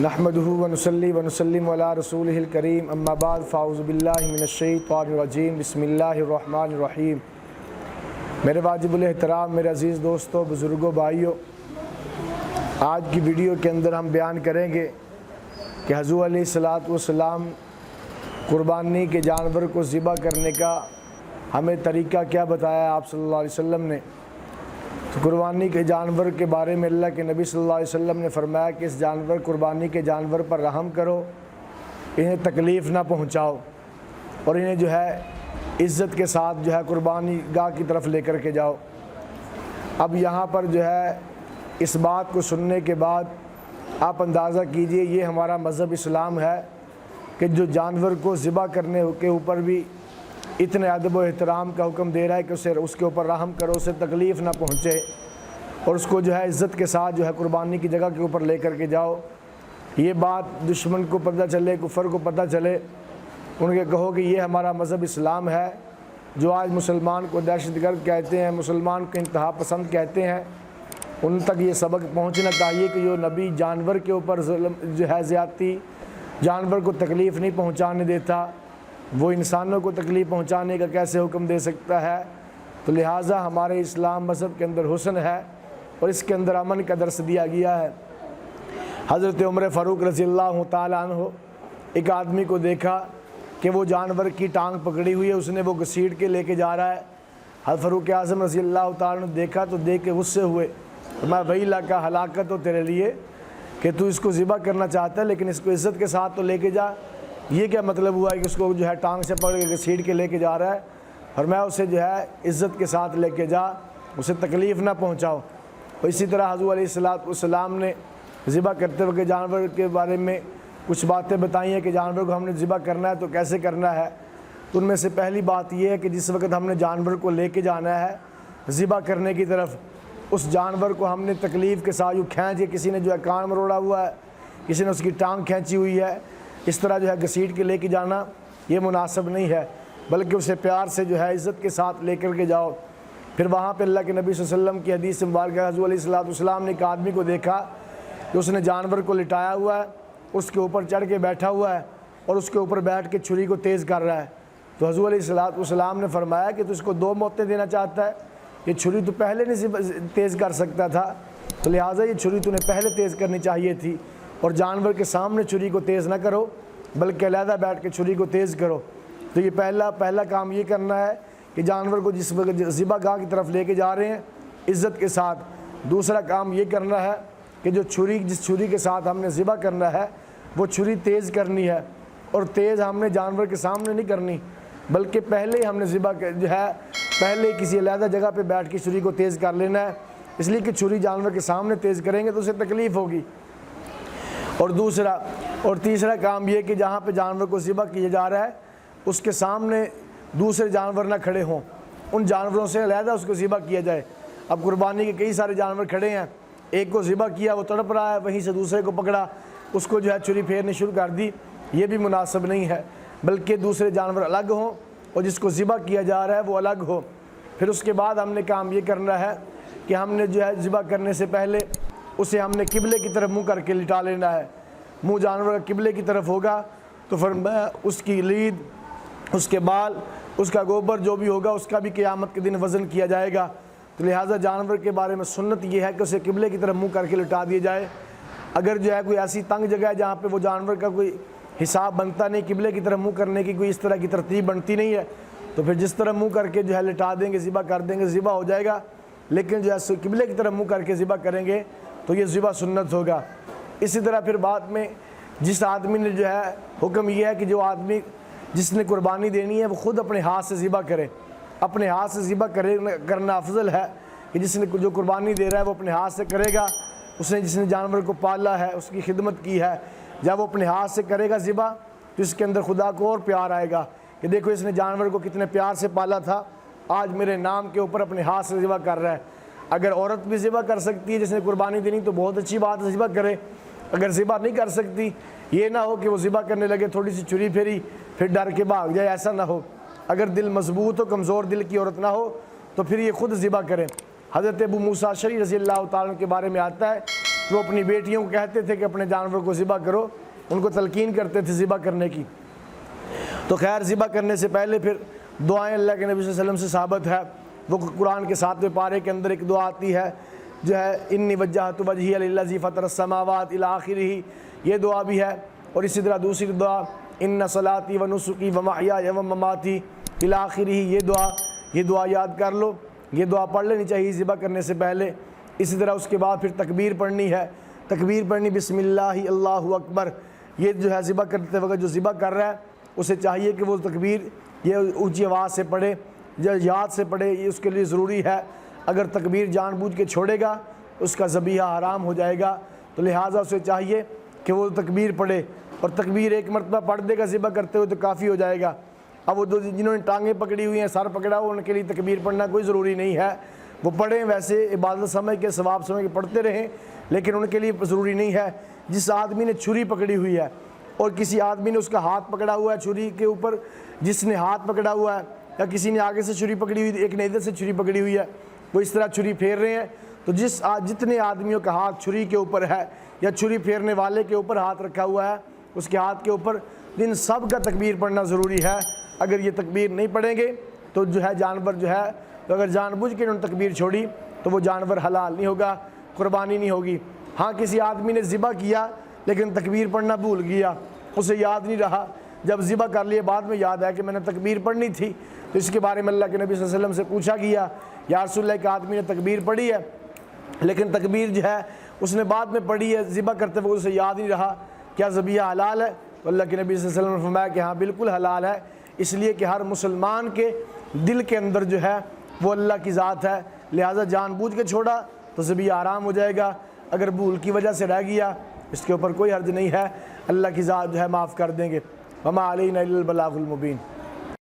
نحمده ونصلي ونسلم على رسوله الكريم اما بعد فاعوذ باللہ من الشیطان الرجیم بسم اللہ الرحمن الرحیم۔ میرے واجب الاحترام میرے عزیز دوستوں، بزرگوں، بھائیوں، آج کی ویڈیو کے اندر ہم بیان کریں گے کہ حضور علیہ الصلاۃ والسلام قربانی کے جانور کو ذبح کرنے کا ہمیں طریقہ کیا بتایا آپ صلی اللہ علیہ وسلم نے۔ تو قربانی کے جانور کے بارے میں اللہ کے نبی صلی اللہ علیہ وسلم نے فرمایا کہ اس قربانی کے جانور پر رحم کرو، انہیں تکلیف نہ پہنچاؤ اور انہیں عزت کے ساتھ قربانی گاہ کی طرف لے کر کے جاؤ۔ اب یہاں پر اس بات کو سننے کے بعد آپ اندازہ کیجئے، یہ ہمارا مذہب اسلام ہے کہ جو جانور کو ذبح کرنے کے اوپر بھی اتنے ادب و احترام کا حکم دے رہا ہے کہ اس کے اوپر رحم کرو، اسے تکلیف نہ پہنچے اور اس کو عزت کے ساتھ قربانی کی جگہ کے اوپر لے کر کے جاؤ۔ یہ بات دشمن کو پتہ چلے، کفر کو پتہ چلے، ان کے کہو کہ یہ ہمارا مذہب اسلام ہے۔ جو آج مسلمان کو دہشت گرد کہتے ہیں، مسلمان کو انتہا پسند کہتے ہیں، ان تک یہ سبق پہنچنا چاہیے کہ جو نبی جانور کے اوپر ظلم زیادتی، جانور کو تکلیف نہیں پہنچانے دیتا، وہ انسانوں کو تکلیف پہنچانے کا کیسے حکم دے سکتا ہے؟ تو لہٰذا ہمارے اسلام مذہب کے اندر حسن ہے اور اس کے اندر امن کا درس دیا گیا ہے۔ حضرت عمر فاروق رضی اللہ تعالیٰ عنہ ایک آدمی کو دیکھا کہ وہ جانور کی ٹانگ پکڑی ہوئی ہے، اس نے وہ گھسیٹ کے لے کے جا رہا ہے۔ حضرت فاروق اعظم رضی اللہ تعالیٰ عنہ دیکھا تو دیکھ کے غصے ہوئے، میں وہی کا ہلاکت ہو تیرے لیے کہ تو اس کو ذبح کرنا چاہتا ہے لیکن اس کو عزت کے ساتھ تو لے کے جا۔ یہ کیا مطلب ہوا ہے کہ اس کو ٹانگ سے پکڑ کے گھسیٹ کے لے کے جا رہا ہے، اور میں اسے عزت کے ساتھ لے کے جا، اسے تکلیف نہ پہنچاؤ۔ اور اسی طرح حضور علیہ الصلاۃ والسلام نے ذبح کرتے وقت جانور کے بارے میں کچھ باتیں بتائی ہیں کہ جانور کو ہم نے ذبح کرنا ہے تو کیسے کرنا ہے۔ تو ان میں سے پہلی بات یہ ہے کہ جس وقت ہم نے جانور کو لے کے جانا ہے ذبح کرنے کی طرف، اس جانور کو ہم نے تکلیف کے ساتھ کھینچ کے، کسی نے کان مروڑا ہوا ہے، کسی نے اس کی ٹانگ کھینچی ہوئی ہے، اس طرح گھسیٹ کے لے کے جانا یہ مناسب نہیں ہے، بلکہ اسے پیار سے عزت کے ساتھ لے کر کے جاؤ۔ پھر وہاں پہ اللہ کے نبی صلی اللہ علیہ وسلم کی حدیث مبارکہ، حضور علیہ الصلوۃ والسلام نے ایک آدمی کو دیکھا کہ اس نے جانور کو لٹایا ہوا ہے، اس کے اوپر چڑھ کے بیٹھا ہوا ہے اور اس کے اوپر بیٹھ کے چھری کو تیز کر رہا ہے۔ تو حضور علیہ الصلوۃ والسلام نے فرمایا کہ تو اس کو دو موتیں دینا چاہتا ہے، یہ چھری تو پہلے نہیں تیز کر سکتا تھا، تو لہٰذا یہ چھری تو نے پہلے تیز کرنی چاہیے تھی، اور جانور کے سامنے چھری کو تیز نہ کرو بلکہ علیحدہ بیٹھ کے چھری کو تیز کرو۔ تو یہ پہلا کام یہ کرنا ہے کہ جانور کو جس وقت ذبح گاہ کی طرف لے کے جا رہے ہیں عزت کے ساتھ۔ دوسرا کام یہ کرنا ہے کہ جس چھری کے ساتھ ہم نے ذبح کرنا ہے وہ چھری تیز کرنی ہے، اور تیز ہم نے جانور کے سامنے نہیں کرنی بلکہ پہلے ہم نے ذبح پہلے کسی علیحدہ جگہ پہ بیٹھ کے چھری کو تیز کر لینا ہے، اس لیے کہ چھری جانور کے سامنے تیز کریں گے تو اسے تکلیف ہوگی۔ اور تیسرا کام یہ کہ جہاں پہ جانور کو ذبح کیا جا رہا ہے اس کے سامنے دوسرے جانور نہ کھڑے ہوں، ان جانوروں سے علیحدہ اس کو ذبح کیا جائے۔ اب قربانی کے کئی سارے جانور کھڑے ہیں، ایک کو ذبح کیا وہ تڑپ رہا ہے، وہیں سے دوسرے کو پکڑا، اس کو چھری پھیرنی شروع کر دی، یہ بھی مناسب نہیں ہے، بلکہ دوسرے جانور الگ ہوں اور جس کو ذبح کیا جا رہا ہے وہ الگ ہو۔ پھر اس کے بعد ہم نے کام یہ کرنا ہے کہ ہم نے ذبح کرنے سے پہلے اسے ہم نے قبلے کی طرف منہ کر کے لٹا لینا ہے۔ منہ جانور کا قبلے کی طرف ہوگا تو فرمایا اس کی لید، اس کے بال، اس کا گوبر جو بھی ہوگا اس کا بھی قیامت کے دن وزن کیا جائے گا۔ تو لہٰذا جانور کے بارے میں سنت یہ ہے کہ اسے قبلے کی طرف منہ کر کے لٹا دیا جائے۔ اگر کوئی ایسی تنگ جگہ ہے جہاں پہ وہ جانور کا کوئی حساب بنتا نہیں، قبلے کی طرف منہ کرنے کی کوئی اس طرح کی ترتیب بنتی نہیں ہے، تو پھر جس طرح منہ کر کے لٹا دیں گے، ذبح کر دیں گے، ذبح ہو جائے گا۔ لیکن قبلے کی طرف منہ کر کے ذبح کریں گے تو یہ ذبح سنت ہوگا۔ اسی طرح پھر بعد میں جس آدمی نے حکم یہ ہے کہ جو آدمی جس نے قربانی دینی ہے وہ خود اپنے ہاتھ سے ذبح کرے، اپنے ہاتھ سے ذبح کرنا افضل ہے کہ جس نے جو قربانی دے رہا ہے وہ اپنے ہاتھ سے کرے گا۔ جس نے جانور کو پالا ہے، اس کی خدمت کی ہے، جب وہ اپنے ہاتھ سے کرے گا ذبح تو اس کے اندر خدا کو اور پیار آئے گا کہ دیکھو اس نے جانور کو کتنے پیار سے پالا تھا، آج میرے نام کے اوپر اپنے ہاتھ سے ذبح کر رہا ہے۔ اگر عورت بھی ذبح کر سکتی ہے جس نے قربانی دینی تو بہت اچھی بات ہے، ذبح کرے۔ اگر ذبح نہیں کر سکتی، یہ نہ ہو کہ وہ ذبح کرنے لگے تھوڑی سی چھری پھیری پھر ڈر کے بھاگ جائے، ایسا نہ ہو۔ اگر دل مضبوط ہو، کمزور دل کی عورت نہ ہو تو پھر یہ خود ذبح کرے۔ حضرت ابو موسیٰ اشعری رضی اللہ تعالیٰ عنہ کے بارے میں آتا ہے تو وہ اپنی بیٹیوں کو کہتے تھے کہ اپنے جانور کو ذبح کرو، ان کو تلقین کرتے تھے ذبح کرنے کی۔ تو خیر ذبح کرنے سے پہلے پھر دعائیں اللہ کے نبی صلی اللہ علیہ وسلم سے ثابت ہے۔ وہ قرآن کے 7ویں پارے کے اندر ایک دعا آتی ہے جو ہے انی وجہت وجہی للذی فطر السماوات الی آخرہ، یہ دعا بھی ہے۔ اور اسی طرح دوسری دعا ان صلاتی و نسکی و محیای و مماتی الی آخرہ، یہ دعا یاد کر لو، یہ دعا پڑھ لینی چاہیے ذبح کرنے سے پہلے۔ اسی طرح اس کے بعد پھر تکبیر پڑھنی ہے، تکبیر پڑھنی بسم اللہ اللہ اکبر۔ یہ جو ہے ذبح کرتے وقت جو ذبح کر رہا ہے اسے چاہیے کہ وہ تکبیر یہ اونچی آواز سے پڑھے، یاد سے پڑھے، یہ اس کے لیے ضروری ہے۔ اگر تکبیر جان بوجھ کے چھوڑے گا اس کا ذبیحہ حرام ہو جائے گا، تو لہٰذا اسے چاہیے کہ وہ تکبیر پڑھے، اور تکبیر ایک مرتبہ پڑھ دے گا ذبح کرتے ہوئے تو کافی ہو جائے گا۔ اب وہ جنہوں نے ٹانگیں پکڑی ہوئی ہیں، سر پکڑا ہوا، ان کے لیے تکبیر پڑھنا کوئی ضروری نہیں ہے، وہ پڑھیں، ویسے عبادت سمجھ کے ثواب سمجھ کے پڑھتے رہیں، لیکن ان کے لیے ضروری نہیں ہے۔ جس آدمی نے چھری پکڑی ہوئی ہے اور کسی آدمی نے اس کا ہاتھ پکڑا ہوا ہے چھری کے اوپر، جس نے ہاتھ پکڑا ہوا ہے یا کسی نے آگے سے چھری پکڑی ہوئی، ایک نے ادھر سے چھری پکڑی ہوئی ہے، وہ اس طرح چھری پھیر رہے ہیں، تو جتنے آدمیوں کا ہاتھ چھری کے اوپر ہے یا چھری پھیرنے والے کے اوپر ہاتھ رکھا ہوا ہے اس کے ہاتھ کے اوپر، ان سب کا تکبیر پڑھنا ضروری ہے۔ اگر یہ تکبیر نہیں پڑھیں گے تو جو ہے جانور جو ہے، اگر جان بوجھ کے انہوں نے تکبیر چھوڑی تو وہ جانور حلال نہیں ہوگا، قربانی نہیں ہوگی۔ ہاں کسی آدمی نے ذبح کیا لیکن تکبیر پڑھنا بھول گیا، اسے یاد نہیں رہا، جب ذبح کر لیے بعد میں یاد آیا کہ میں نے تکبیر پڑھنی تھی، تو اس کے بارے میں اللہ کے نبی صلی اللہ علیہ وسلم سے پوچھا گیا، یا رسول اللہ، کہ آدمی نے تکبیر پڑھی ہے لیکن تکبیر جو ہے اس نے بعد میں پڑھی ہے ذبح کرتے وقت اسے یاد نہیں رہا، کیا ذبیحہ حلال ہے؟ تو اللہ کے نبی صلی اللہ علیہ وسلم نے فرمایا کہ ہاں بالکل حلال ہے، اس لیے کہ ہر مسلمان کے دل کے اندر جو ہے وہ اللہ کی ذات ہے، لہٰذا جان بوجھ کے چھوڑا تو ذبیحہ حرام ہو جائے گا، اگر بھول کی وجہ سے رہ گیا اس کے اوپر کوئی حرج نہیں ہے، اللہ کی ذات جو ہے معاف کر دیں گے۔ وما علینا الا البلاغ المبین۔